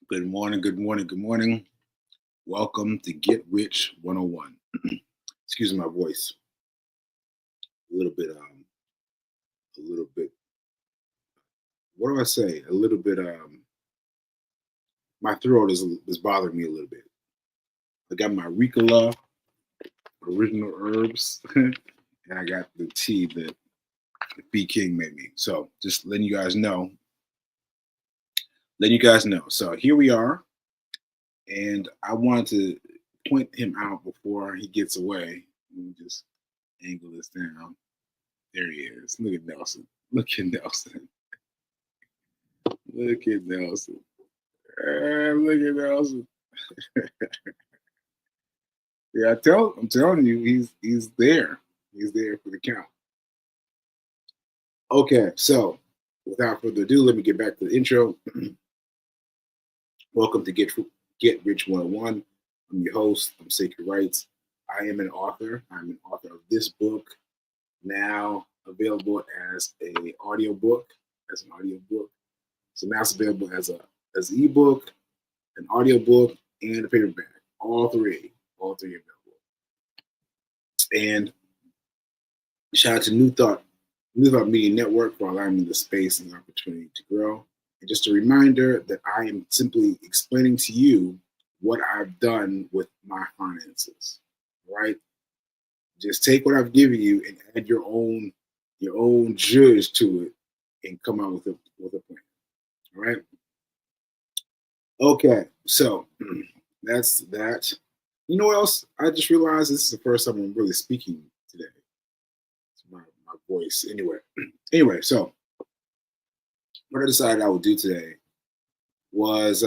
Good morning, good morning, good morning. Welcome to Get Rich 101. Excuse my voice. A little bit, a little bit, what do I say? A little bit, my throat is bothering me a little bit. I got my Ricola original herbs, and I got the tea that B King made me. So just letting you guys know. So here we are, and I wanted to point him out before he gets away. Let me just angle this down. There he is. Look at Nelson. Look at Nelson. Look at Nelson. Look at Nelson. Yeah, I'm telling you, he's there. He's there for the count. Okay, so without further ado, let me get back to the intro. Welcome to Get Rich 101. I'm your host. I'm Sacred Rights. I am an author. I'm an author of this book, now available as a audiobook, as an audiobook. So now it's available as an ebook, an audiobook, and a paperback. All three available. And shout out to New Thought Media Network for allowing me the space and opportunity to grow. And just a reminder that I am simply explaining to you what I've done with my finances. Right? Just take what I've given you and add your own judge to it and come out with a plan. All right. Okay, so that's that. You know what else? I just realized this is the first time I'm really speaking today. It's my voice. Anyway, so what I decided I would do today was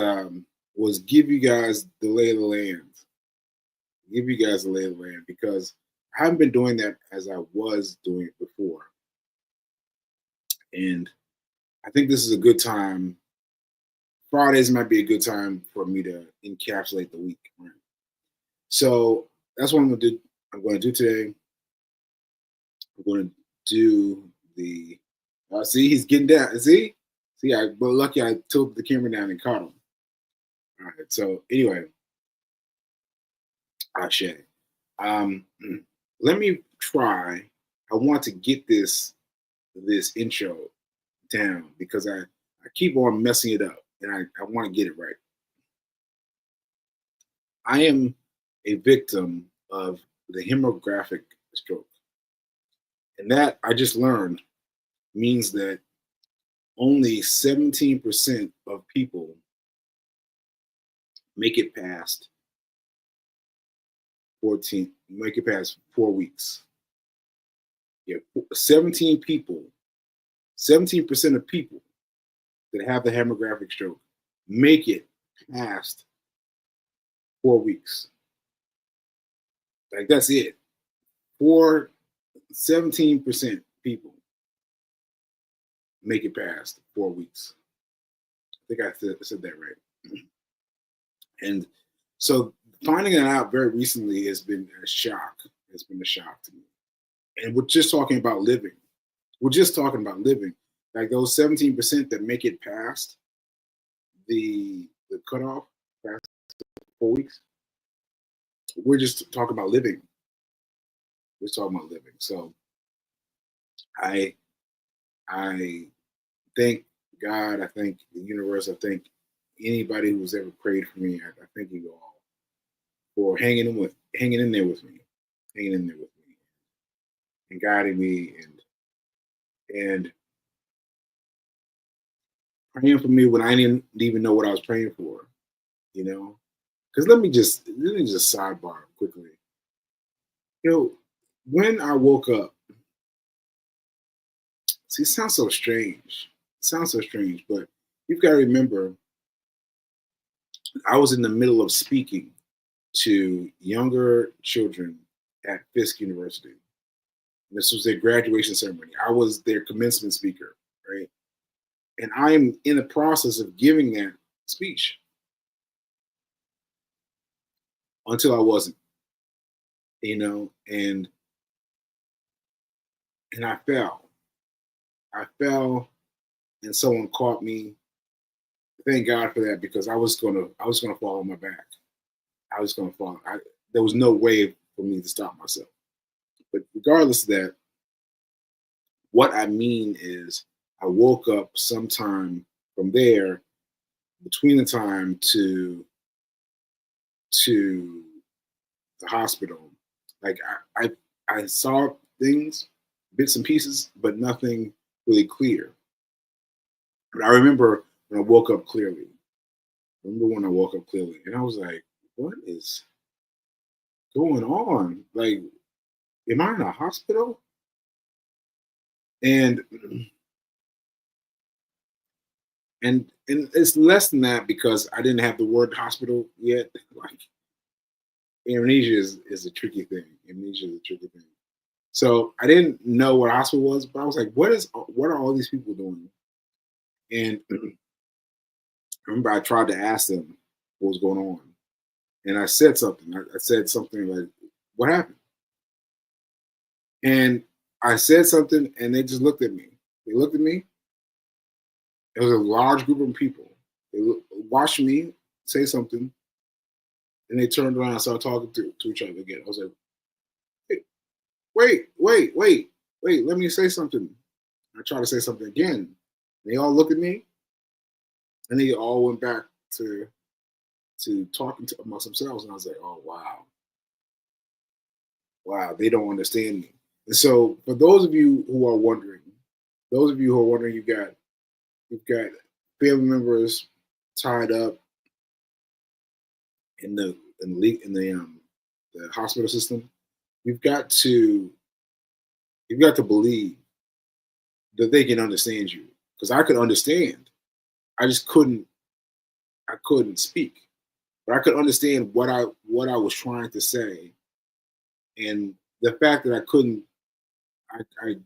give you guys the lay of the land. Give you guys the lay of the land because I haven't been doing that as I was doing it before. And I think this is a good time. Fridays might be a good time for me to encapsulate the week. Right? So that's what I'm going to do today. I'm going to do the. See, he's getting down. See, but lucky I tilted the camera down and caught him. All right. So anyway, Ashe. Let me try. I want to get this intro down because I keep on messing it up and I want to get it right. I am a victim of the hemorrhagic stroke. And that I just learned means that only 17% of people make it past 4 weeks. Yeah, 17% of people that have the hemorrhagic stroke make it past 4 weeks. Like that's it. 17% people make it past 4 weeks. I think I said that right. And so finding that out very recently has been a shock. It's been a shock to me. And we're just talking about living. Like those 17% that make it past the cutoff, past 4 weeks. We're just talking about living. We're talking about living. So I thank God, I thank the universe, I thank anybody who's ever prayed for me. I thank you all for hanging in there with me, and guiding me and praying for me when I didn't even know what I was praying for, you know. Because let me just sidebar quickly. When I woke up, see, it sounds so strange. But you've got to remember, I was in the middle of speaking to younger children at Fisk University. This was their graduation ceremony. I was their commencement speaker, right? And I am in the process of giving that speech until I wasn't, and I fell. And someone caught me. thank God for that because I was gonna fall on my back. I was gonna fall. There was no way for me to stop myself. But regardless of that, what I mean is I woke up sometime from there between the time to the hospital. Like I saw things, bits and pieces, but nothing really clear. But I remember when I woke up clearly. I remember when I woke up clearly, and I was like, "What is going on? Like, am I in a hospital?" And and it's less than that because I didn't have the word hospital yet. Like amnesia is a tricky thing. Amnesia is a tricky thing. So I didn't know what a hospital was, but I was like, what are all these people doing? And I remember I tried to ask them what was going on. And I said something. I said something like, "What happened?" And I said something and they just looked at me. They looked at me. It was a large group of people. Watched me say something and they turned around and started talking to each other again. I was like, wait, let me say something. I tried to say something again. They all looked at me and they all went back to talking to amongst themselves. And I was like, oh wow, they don't understand me. And so for those of you who are wondering, you've got family members tied up in the hospital system. You've got to believe that they can understand you because I could understand. I just couldn't speak, but I could understand what I was trying to say, and the fact that I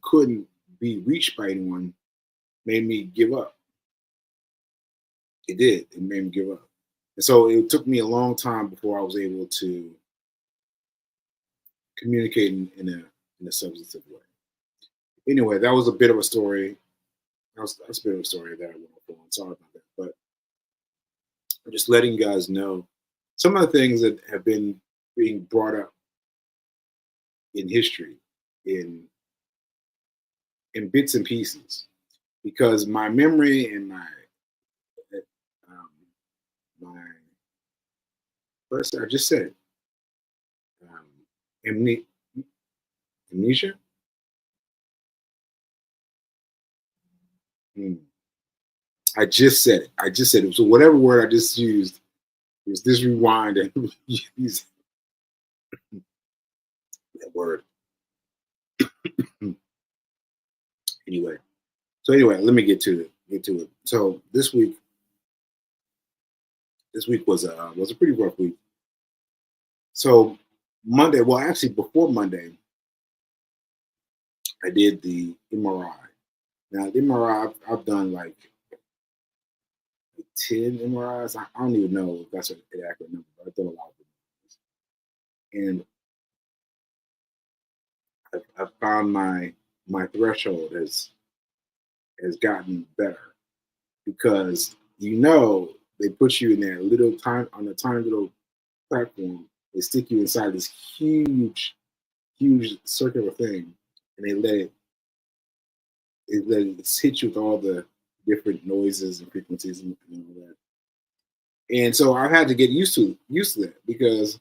couldn't be reached by anyone made me give up. It did. It made me give up, and so it took me a long time before I was able to communicate in a substantive way. Anyway, that was a bit of a story. That's a bit of a story that I went off on. Sorry about that, but I'm just letting you guys know some of the things that have been being brought up in history in bits and pieces because my memory and um, my first I just said um, amne- amnesia. Hmm. I just said it. I just said it. So whatever word I just used was this rewind and use that word. Anyway, let me get to it. So this week was a pretty rough week. So Monday, well, actually before Monday, I did the MRI. Now the MRI, I've done like 10 MRIs. I don't even know if that's an accurate number, but I've done a lot of them. And I've found my threshold has gotten better because they put you in that little time on a tiny little platform. They stick you inside this huge circular thing, and they let it hit you with all the different noises and frequencies and all that. And so I've had to get used to that because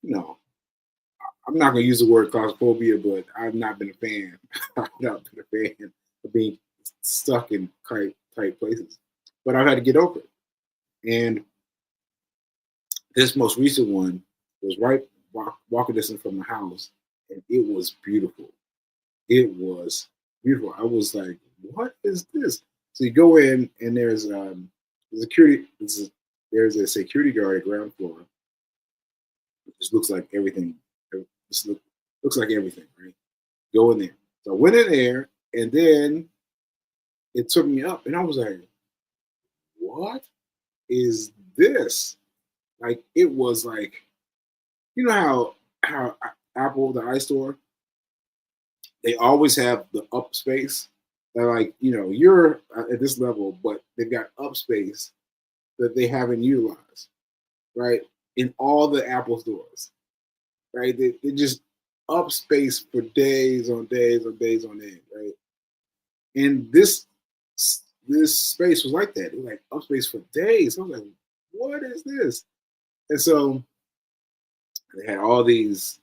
you know I'm not going to use the word claustrophobia, but I've not been a fan. I've not been a fan of being stuck in tight places. But I've had to get over it. And this most recent one was right walking distance from the house, and it was beautiful. It was beautiful. I was like, "What is this?" So you go in, and security. There's a security guard at ground floor. It just looks like everything. Just looks like everything, right? Go in there. So I went in there, and then it took me up, and I was like, "What is this?" Like it was like you know how Apple the iStore they always have the up space. They're like, you're at this level, but they've got upspace that they haven't utilized, right? In all the Apple stores, right? They just upspace for days on days on days on end, right? And this space was like that. It was like upspace for days. I was like, what is this? And so they had all these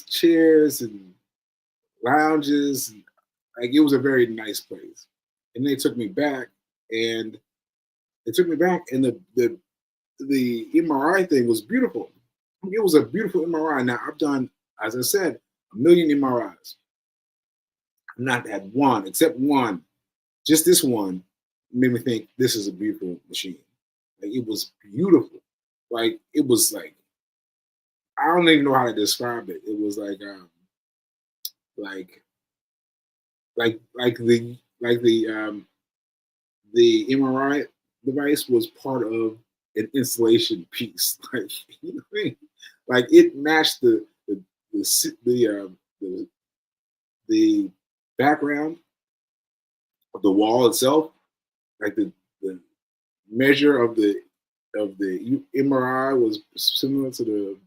chairs and lounges. And, like it was a very nice place. And they took me back, and the MRI thing was beautiful. It was a beautiful MRI. Now I've done, as I said, a million MRIs. I've not had one, except one. Just this one made me think this is a beautiful machine. Like it was beautiful. Like it was like I don't even know how to describe it. It was like the MRI device was part of an installation piece. Like you know what I mean? Like it matched the background of the wall itself, like the measure of the MRI was similar to the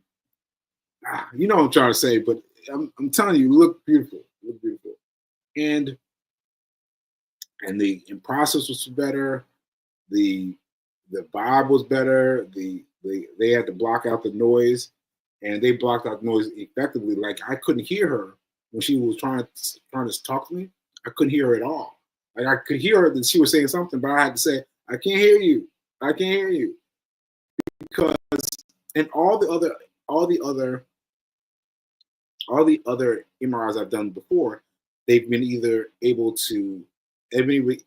you know what I'm trying to say, but I'm telling you, it looked beautiful. It looked beautiful. And the process was better. The the vibe was better. They had to block out the noise, and they blocked out the noise effectively. Like I couldn't hear her when she was trying to talk to me. I couldn't hear her at all. Like I could hear her that she was saying something, but I had to say, "I can't hear you. I can't hear you," because and all the other all the other MRIs I've done before, they've been they've been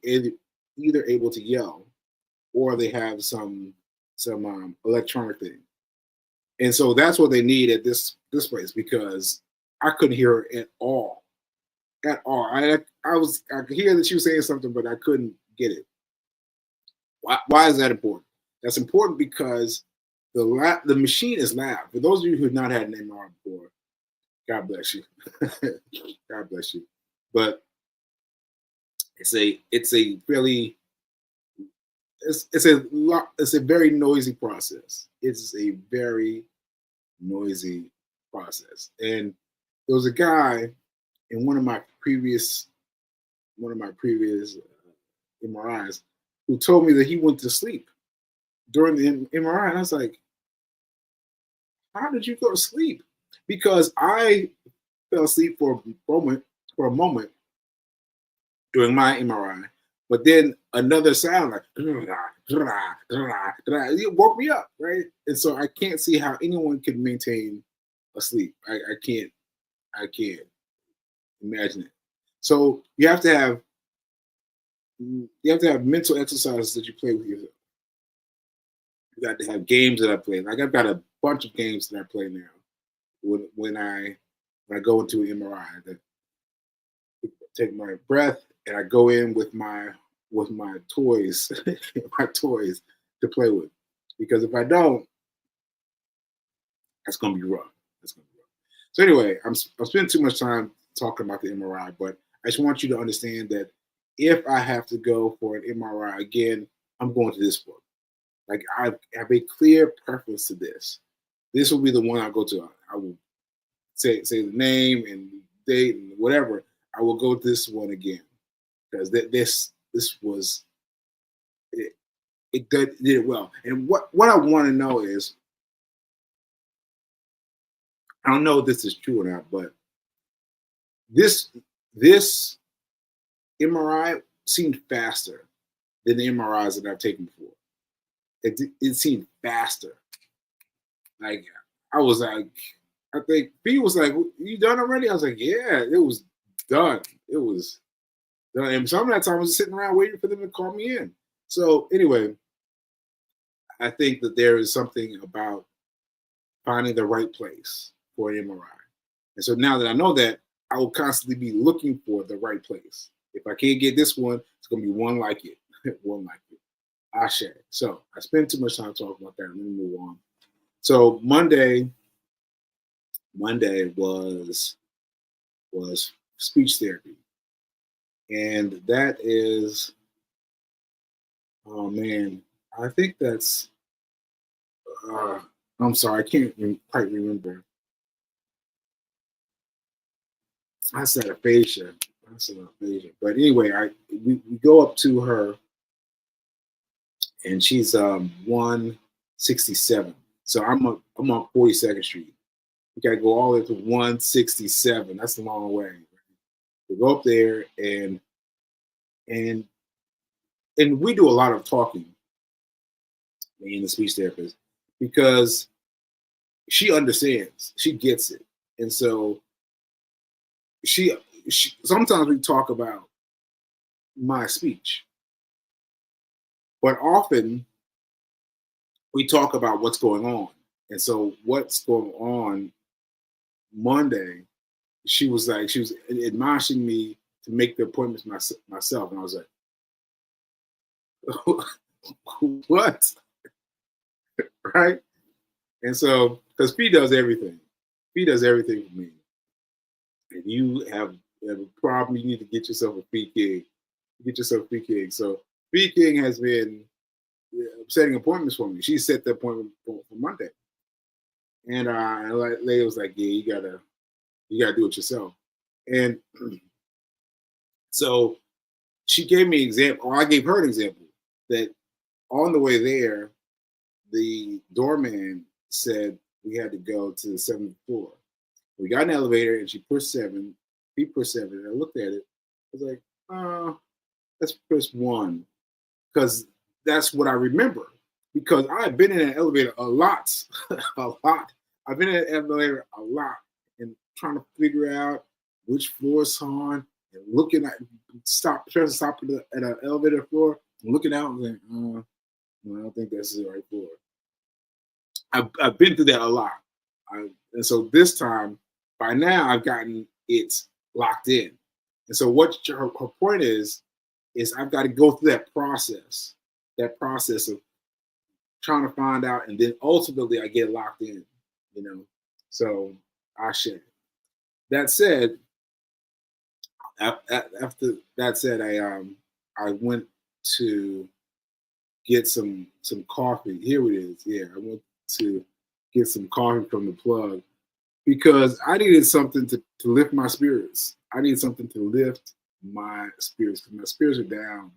either able to yell, or they have some electronic thing. And so that's what they need at this place, because I couldn't hear her at all. I could hear that she was saying something, but I couldn't get it. Why is that important? That's important because the machine is loud. For those of you who have not had an MRI before, God bless you. God bless you. But it's a fairly it's a very noisy process. It's a very noisy process. And there was a guy in one of my previous MRIs who told me that he went to sleep during the MRI, and I was like, "How did you go to sleep?" Because I fell asleep for a moment during my MRI, but then another sound like it woke me up, right? And so I can't see how anyone can maintain a sleep. I can't imagine it. So you have to have mental exercises that you play with yourself. You got to have games that I play. Like I've got a bunch of games that I play now. When I go into an MRI, that take my breath and I go in with my toys, my toys to play with. Because if I don't, that's gonna be rough. That's gonna be rough. So anyway, I'm spending too much time talking about the MRI, but I just want you to understand that if I have to go for an MRI again, I'm going to this one. Like I have a clear preference to this. This will be the one I go to. I will say the name and date and whatever. I will go to this one again because this was it did it well. And what I want to know is, I don't know if this is true or not, but this this MRI seemed faster than the MRIs that I've taken before. It seemed faster. Like I was like, I think B was like, "You done already?" I was like, "Yeah, it was done. It was done." And some of that time I was just sitting around waiting for them to call me in. So anyway, I think that there is something about finding the right place for an MRI. And so now that I know that, I will constantly be looking for the right place. If I can't get this one, it's going to be one like it. One like it. I share it. So I spent too much time talking about that. Let me move on. So Monday was speech therapy. and that is, oh man, I think that's. Uh, I'm sorry, I can't quite remember. I said aphasia. I said aphasia. But anyway, we go up to her, and she's 167. So I'm on 42nd Street. We gotta go all the way to 167. That's a long way. We go up there, and and we do a lot of talking, me and the speech therapist, because she understands, she gets it, and so she, sometimes we talk about my speech, but often we talk about what's going on. And so what's going on Monday, she was admonishing me to make the appointments myself. And I was like, what? Right? And so, because P does everything. P does everything for me. If you have a problem, you need to get yourself a P King. Get yourself a P King. So P King has been setting appointments for me. She set the appointment for Monday. And lady was like, yeah, you gotta do it yourself. And so she gave me an example, or I gave her an example that on the way there, the doorman said we had to go to the 7th floor. We got an elevator and she pushed 7, he pushed 7, and I looked at it. I was like, let's push 1. Because that's what I remember. Because I've been in an elevator a lot, a lot. I've been in an elevator a lot and trying to figure out which floor it's on and looking at trying to stop at an elevator floor and looking out and like, no, I don't think that's the right floor. I've been through that a lot. And so this time, by now, I've gotten it locked in. And so what her point is I've got to go through that process of trying to find out, and then ultimately I get locked in, you know. So I share. That said, after that said, I went to get some coffee. Here it is. Yeah, I went to get some coffee from the plug because I needed something to lift my spirits. I needed something to lift my spirits because my spirits were down.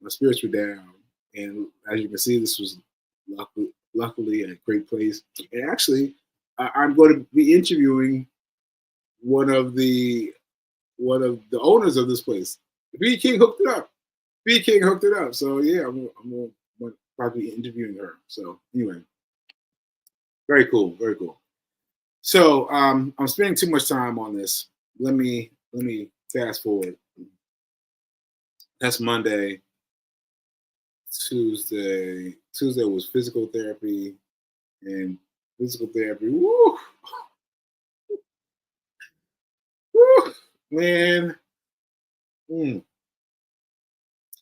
My spirits were down, and as you can see, this was luckily a great place. And actually, I'm going to be interviewing one of the owners of this place. B King hooked it up. B King hooked it up. So yeah, I'm gonna probably be interviewing her. So anyway, very cool, very cool. So I'm spending too much time on this. Let me fast forward. That's Monday. Tuesday was physical therapy, and physical therapy. Woo, woo, man.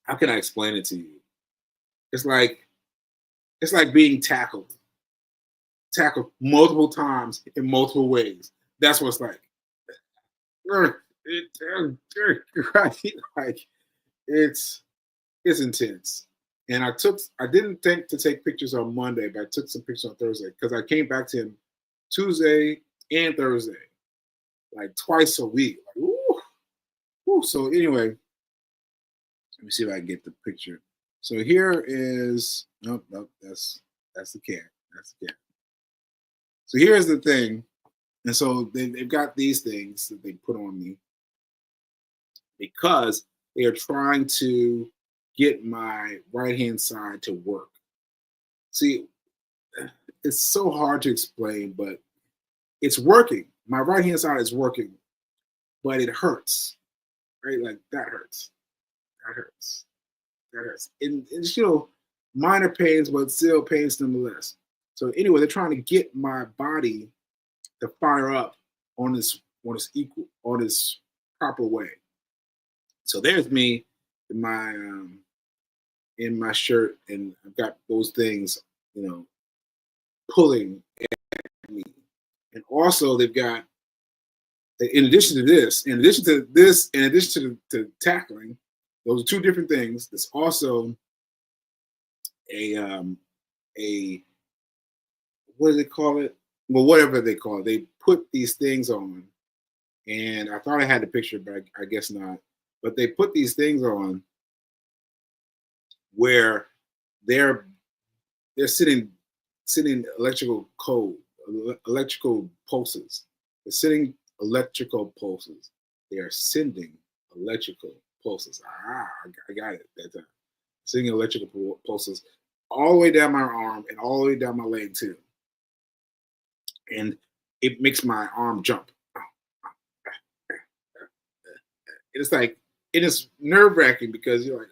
How can I explain it to you? It's like being tackled multiple times in multiple ways. That's what it's like. Right? Like it's intense. And I didn't think to take pictures on Monday, but I took some pictures on Thursday because I came back to him Tuesday and Thursday, like twice a week. Like, ooh, ooh. So anyway, let me see if I can get the picture. So here is nope, that's the cat. That's the cat. So here's the thing. And so they've got these things that they put on me because they are trying to get my right hand side to work. See, it's so hard to explain, but it's working. My right hand side is working, but it hurts, right? Like that hurts. That hurts. That hurts. And it's, minor pains, but still pains nonetheless. So anyway, they're trying to get my body to fire up on this proper way. So there's me in my shirt, and I've got those things, pulling at me. And also they've got in addition to this, in addition to this, in addition to tackling, those are two different things. There's also a what do they call it? Well, whatever they call it, they put these things on, and I thought I had the picture, but I guess not. But they put these things on where they're sitting electrical pulses. They're sitting electrical pulses. They are sending electrical pulses. I got it that time. Sending electrical pulses all the way down my arm and all the way down my leg too. And it makes my arm jump. It's like, it is nerve-wracking because you're like,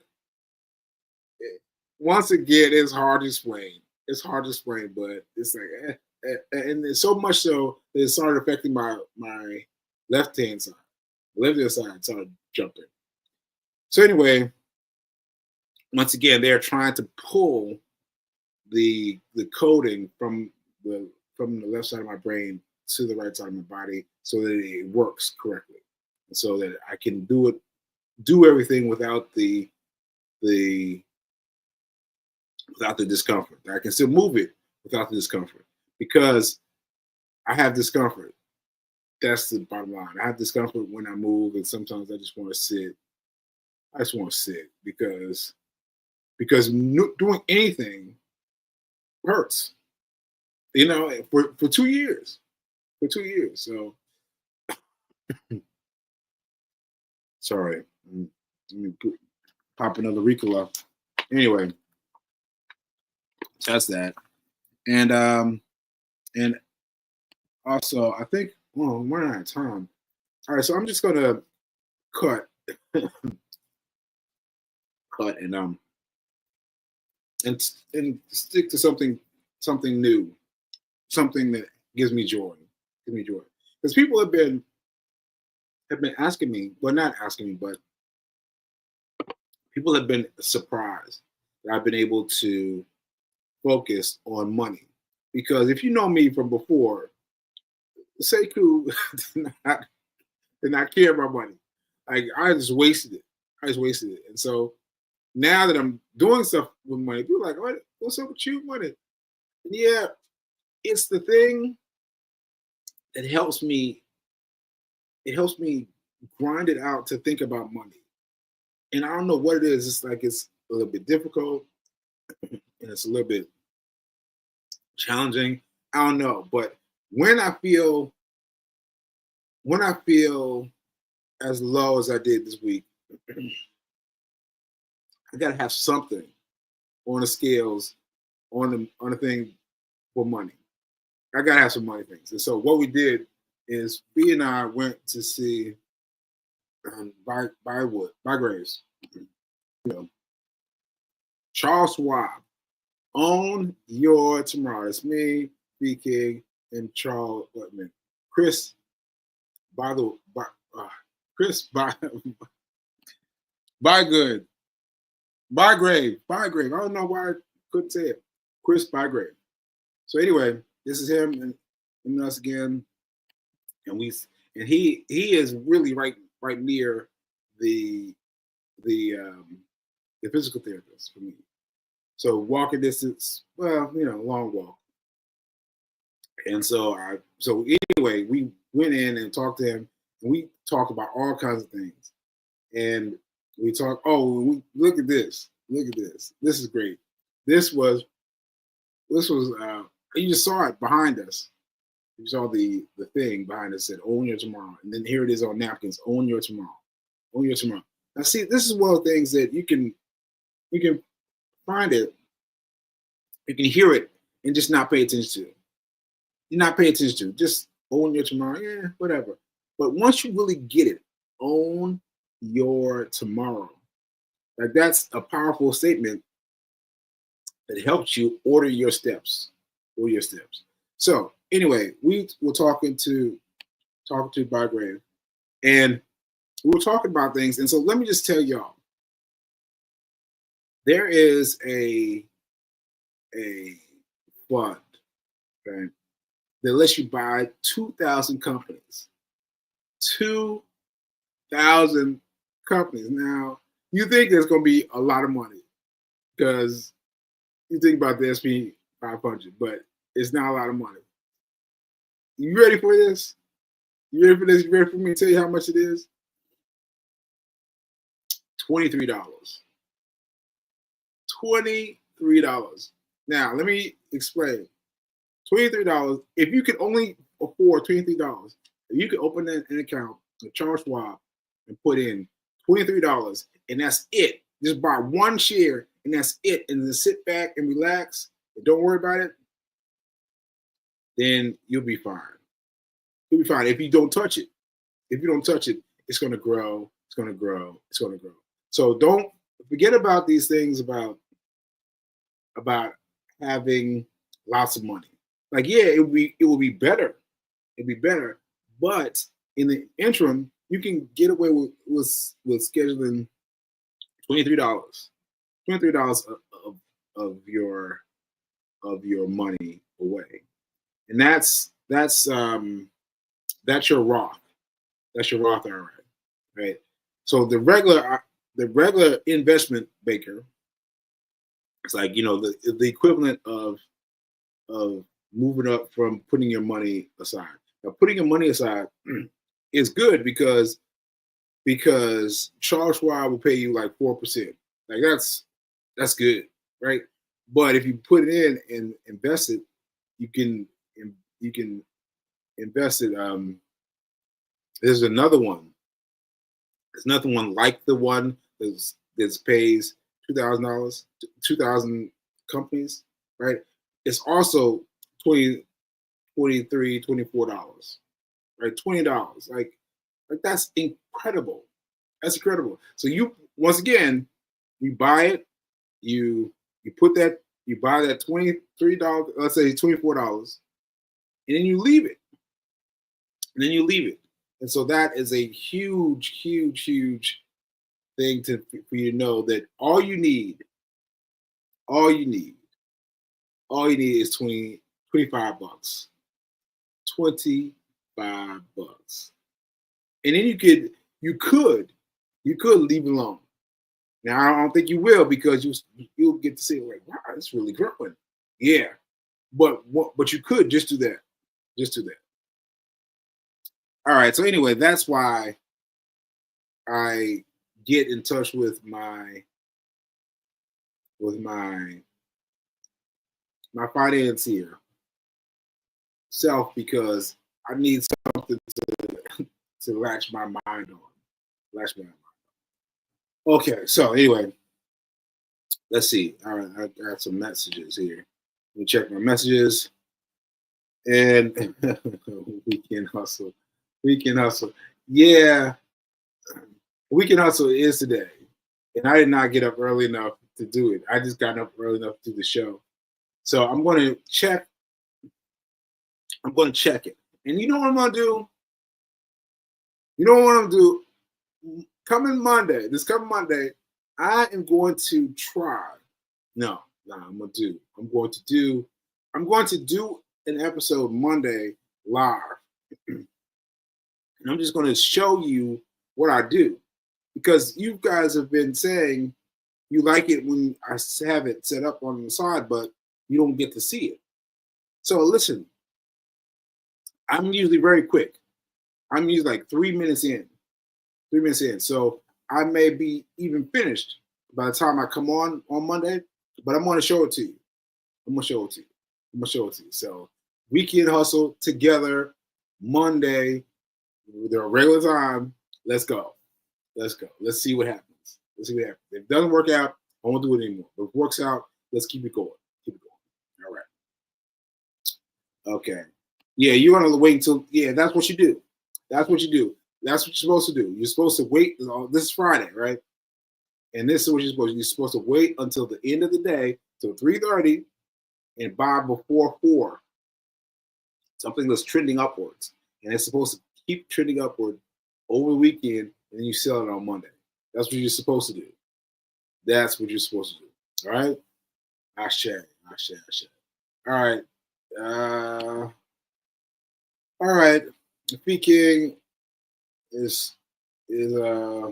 once again, it's hard to explain. It's hard to explain, but it's like, and it's so much so that it started affecting my left-hand side. The left-hand side started jumping. So anyway, once again, they're trying to pull the coding from the left side of my brain to the right side of my body so that it works correctly, and so that I can do everything without the discomfort. I can still move it without the discomfort because I have discomfort. That's the bottom line. I have discomfort when I move, and sometimes I just want to sit. I just want to sit because doing anything hurts. You know, for 2 years. For 2 years. So sorry. Let me pop another Ricola. Anyway, that's that. And also I think, well, we're not out of time. All right, so I'm just gonna cut and stick to something new, something that gives me joy. Because people have been asking me, well, not asking me, but people have been surprised that I've been able to focus on money. Because if you know me from before, Sekou did not care about money. Like, I just wasted it. And so now that I'm doing stuff with money, people are like, what's up with you, money? And yeah, it's the thing that helps me. It helps me grind it out to think about money. And I don't know what it is. It's like it's a little bit difficult and it's a little bit challenging. I don't know. But when I feel as low as I did this week, I gotta have something on the scales, on the thing for money. I gotta have some money things. And so what we did is B and I went to see Bygraves. You know, Charles Schwab. Own Your Tomorrow. It's me, B King, and Charles Whitman. Chris Chris Bygrave. I don't know why I couldn't say it. Chris Bygrave. So anyway, this is him and us again, and he is really right near the physical therapist for me. So walking distance, well, long walk. And so anyway, we went in and talked to him, and we talked about all kinds of things. And we talked, look at this. This is great. This was you just saw it behind us. You saw the thing behind us said, "Own Your Tomorrow." And then here it is on napkins, "Own Your Tomorrow." Own Your Tomorrow. Now see, this is one of the things that you can find it, you can hear it and just not pay attention to. You're not paying attention to. Just own your tomorrow. Yeah, whatever. But once you really get it, own your tomorrow. Like, that's a powerful statement that helps you order your steps. So anyway, we were talking to Bygrave, and we were talking about things. And so let me just tell y'all, there is a fund, okay, that lets you buy 2,000 companies. 2,000 companies. Now, you think there's going to be a lot of money because you think about the SP 500, but it's not a lot of money. You ready for this? You ready for this? You ready for me to tell you how much it is? $23. $23. Now, let me explain. $23. If you could only afford $23, if you could open an account with Charles Schwab and put in $23, and that's it. Just buy one share, and that's it. And then sit back and relax and don't worry about it, then you'll be fine. You'll be fine if you don't touch it. If you don't touch it, it's going to grow. It's going to grow. It's going to grow. So don't forget about these things about having lots of money. Like, yeah, it will be better. It'd be better. But in the interim, you can get away with scheduling $23. $23 of your money away. And that's your Roth. That's your Roth IRA, right? So the regular investment banker, it's like, the equivalent of moving up from putting your money aside. Now, putting your money aside is good because Charles Schwab will pay you like 4%. Like that's good, right? But if you put it in and invest it, you can invest it. There's another one. There's another one like the one that pays $2,000, 2,000 companies, right? It's also $23, $24, right? $20. Like that's incredible. That's incredible. So you once again, you buy it, you buy that $23, let's say $24, and then you leave it. And so that is a huge, huge, huge thing for you to know that all you need is 25 bucks. 25 bucks. And then you could leave it alone. Now I don't think you will because you'll get to see like, wow, it's really growing. Yeah. But you could just do that. Just do that. All right. So anyway, that's why I get in touch with my financier self because I need something to latch my mind on. Okay, so anyway, let's see. All right, I got some messages here. Let me check my messages. And Weekend Hustle. Yeah, Weekend Hustle is today. And I did not get up early enough to do it. I just got up early enough to do the show. So I'm going to check. I'm going to check it. And you know what I'm going to do? This coming Monday, I am going to try. I'm going to do an episode Monday live. And I'm just going to show you what I do. Because you guys have been saying you like it when I have it set up on the side, but you don't get to see it. So listen, I'm usually very quick. I'm usually like 3 minutes in. So I may be even finished by the time I come on Monday, but I'm going to show it to you. So Weekend Hustle together Monday with our regular time. Let's go. Let's see what happens. If it doesn't work out, I won't do it anymore. If it works out, let's keep it going. All right. Okay. Yeah, you're going to wait until, that's what you do. That's what you're supposed to do. You're supposed to wait. This is Friday, right? And this is what you're supposed to wait until the end of the day, till 3:30, and buy before 4. Something that's trending upwards. And it's supposed to keep trending upward over the weekend, and then you sell it on Monday. That's what you're supposed to do. All right? Ashe. All right. Speaking is is uh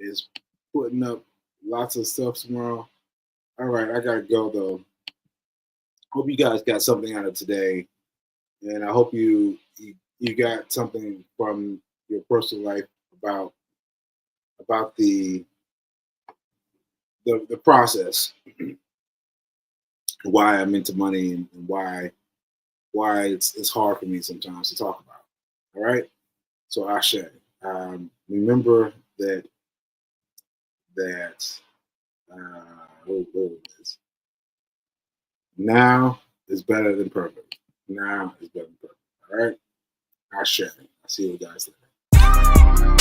is putting up lots of stuff tomorrow. All right, I gotta go though. Hope you guys got something out of today, and I hope you got something from your personal life about about the process, why I'm into money, and why it's hard for me sometimes to talk about. All right, so Ashe, remember that what it is. Now is better than perfect. Now is better than perfect. All right, Ashe. I'll see you guys later.